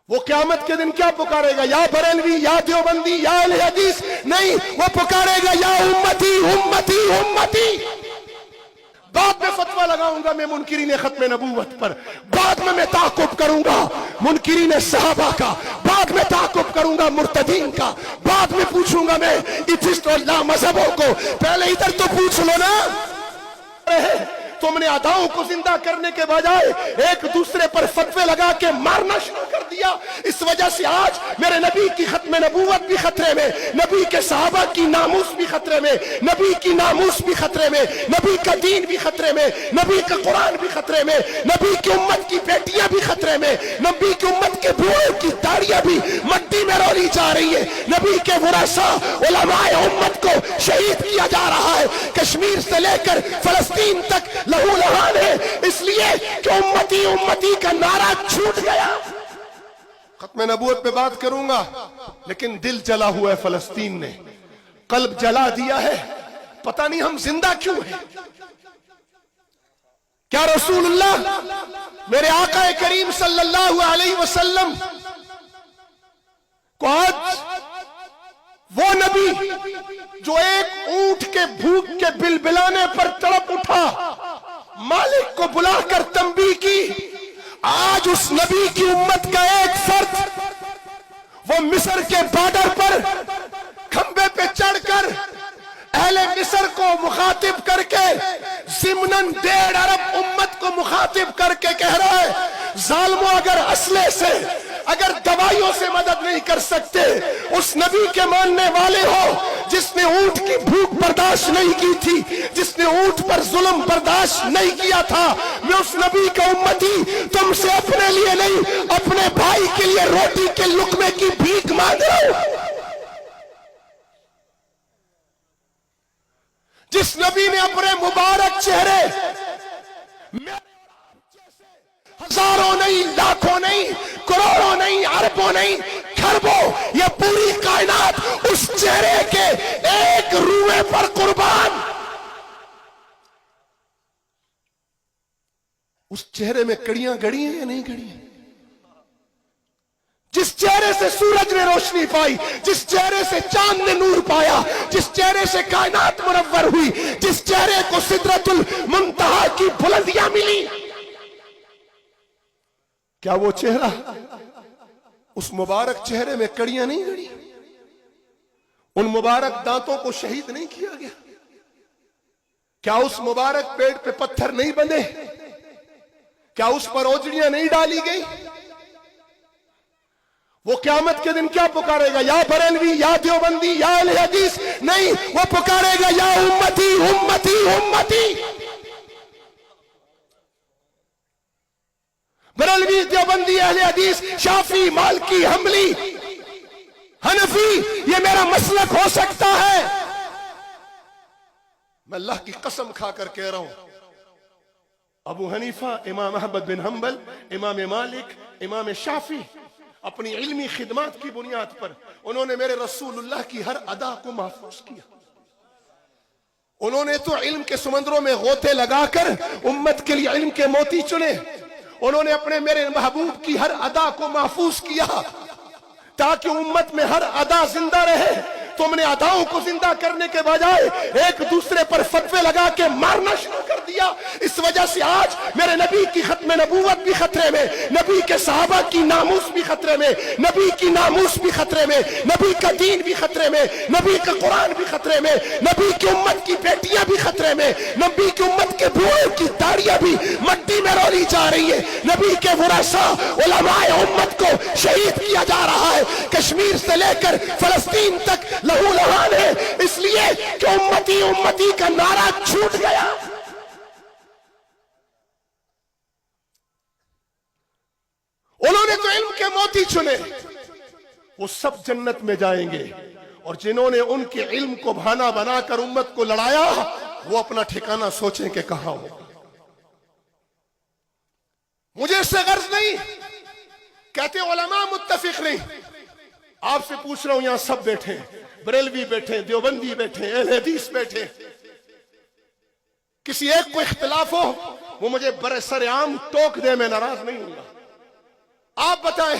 وہ قیامت کے دن کیا پکارے گا؟ یا بریلوی، یا دیوبندی، یا اہل حدیث نہیں، وہ پکارے گا یا امتی امتی امتی۔ بعد میں فتویٰ لگاؤں گا میں منکرین ختم نبوت پر، بعد میں تعاقب کروں گا منکرین صحابہ کا، بعد میں تعاقب کروں گا مرتدین کا، بعد میں پوچھوں گا میں ایتھسٹ اور لا مذہبوں کو۔ پہلے ادھر تو پوچھ لو نا۔ تم نے اداؤں کو زندہ کرنے کے بجائے ایک دوسرے پر فتوے لگا کے مارنا شروع کر دیا۔ اس وجہ سے آج میرے نبی کی ختم نبوت بھی خطرے میں، نبی کے صحابہ کی ناموس بھی خطرے میں، نبی کی ناموس بھی خطرے میں، نبی کا دین بھی خطرے میں، نبی کا قرآن بھی خطرے میں، نبی کی امت کی بیٹیاں بھی خطرے میں، نبی کی امت کے بوڑھوں کی داڑیاں بھی مٹی میں رولی جا رہی ہے۔ نبی کے ورثاء علماء امت کو شہید کیا جا رہا ہے، کشمیر سے لے کر فلسطین تک لہو لہان ہے، اس لیے کہ امتی امتی کا نعرہ چھوٹ گیا۔ ختم نبوت پہ بات کروں گا، لیکن دل جلا ہوا ہے فلسطین نے، قلب جلا دیا ہے۔ پتہ نہیں ہم زندہ کیوں ہیں؟ کیا رسول اللہ میرے آقا کریم صلی اللہ علیہ وسلم کو آج وہ نبی جو ایک اونٹ کے بھوک کے بلبلانے پر تڑپ اٹھا، مالک کو بلا کر تنبیہ کی، آج اس نبی کی امت کا ایک فرد وہ مصر کے بارڈر پر کھمبے پہ چڑھ کر اہل مصر کو مخاطب کر کے ضمناً 1.5 ارب امت کو مخاطب کر کے کہہ رہا ہے، ظالموں اگر اسلحے سے، اگر دوائیوں سے مدد نہیں کر سکتے، اس نبی کے ماننے والے ہو جس نے اونٹ کی بھوک برداشت نہیں کی تھی، جس نے اونٹ پر ظلم برداشت نہیں کیا تھا، میں اس نبی کا امتی تم سے اپنے لیے نہیں، اپنے بھائی کے لیے روٹی کے لقمے کی بھیک مانگ رہا ہوں۔ جس نبی نے اپنے مبارک چہرے ہزاروں نہیں، لاکھوں نہیں، کروڑوں نہیں، اربوں نہیں، کھربوں، یہ پوری کائنات اس چہرے کے ایک روئے پر قربان۔ اس چہرے میں کڑیاں گڑی ہیں یا نہیں گڑی ہیں؟ جس چہرے سے سورج نے روشنی پائی، جس چہرے سے چاند نے نور پایا، جس چہرے سے کائنات منور ہوئی، جس چہرے کو سدرۃ المنتہا کی بلندیاں ملی، کیا وہ چہرہ، اس مبارک چہرے میں کڑیاں نہیں گڑی؟ ان مبارک دانتوں کو شہید نہیں کیا گیا؟ کیا اس مبارک پیٹ پہ پتھر نہیں بندھے؟ کیا اس پر اوجڑیاں نہیں ڈالی گئی؟ وہ قیامت کے دن کیا پکارے گا؟ یا بریلوی، یا دیوبندی، یا اہل حدیث نہیں، وہ پکارے گا یا امتی امتی امتی۔ بریلوی، دیوبندی، اہل حدیث، شافعی، مالکی، حنبلی، حنفی، یہ میرا مسلک ہو سکتا ہے؟ میں اللہ کی قسم کھا کر کہہ رہا ہوں، ابو حنیفہ، امام احمد بن حنبل، امام مالک، امام شافعی اپنی علمی خدمات کی بنیاد پر انہوں نے میرے رسول اللہ کی ہر ادا کو محفوظ کیا۔ انہوں نے تو علم کے سمندروں میں غوطے لگا کر امت کے لیے علم کے موتی چنے، انہوں نے اپنے میرے محبوب کی ہر ادا کو محفوظ کیا تاکہ امت میں ہر ادا زندہ رہے۔ تم نے اداؤں کو زندہ کرنے کے بجائے ایک دوسرے پر فتوے لگا کے مارنا شروع کر دیا۔ اس وجہ سے آج میرے نبی کی ختم نبوت بھی خطرے میں، نبی کے صحابہ کی ناموس بھی خطرے میں، نبی کی ناموس بھی خطرے میں، نبی کا دین بھی خطرے میں، نبی کا قرآن بھی خطرے میں، نبی کی امت کی بیٹیاں بھی خطرے میں، نبی کی امت کے بوڑھوں کی داڑیاں بھی مٹی میں رولی جا رہی ہے، نبی کے ورثاء علماء امت کو شہید کیا جا رہا ہے، کشمیر سے لے کر فلسطین تک لہو لہان ہے، اس لیے کہ امتی امتی کا نعرہ چھوٹ گیا۔ انہوں نے تو علم کے موتی چنے، وہ سب جنت میں جائیں گے، اور جنہوں نے ان کے علم کو بہانہ بنا کر امت کو لڑایا، وہ اپنا ٹھکانہ سوچیں کہ کہاں ہو۔ مجھے اس سے غرض نہیں، کہتے علماء متفق نہیں، آپ سے پوچھ رہا ہوں، یہاں سب بیٹھے، بریلوی بیٹھے، دیوبندی بیٹھے، اہل حدیث بیٹھے، کسی ایک کو اختلاف ہو وہ مجھے برسر عام ٹوک دے، میں ناراض نہیں ہوں گا۔ آپ بتائیں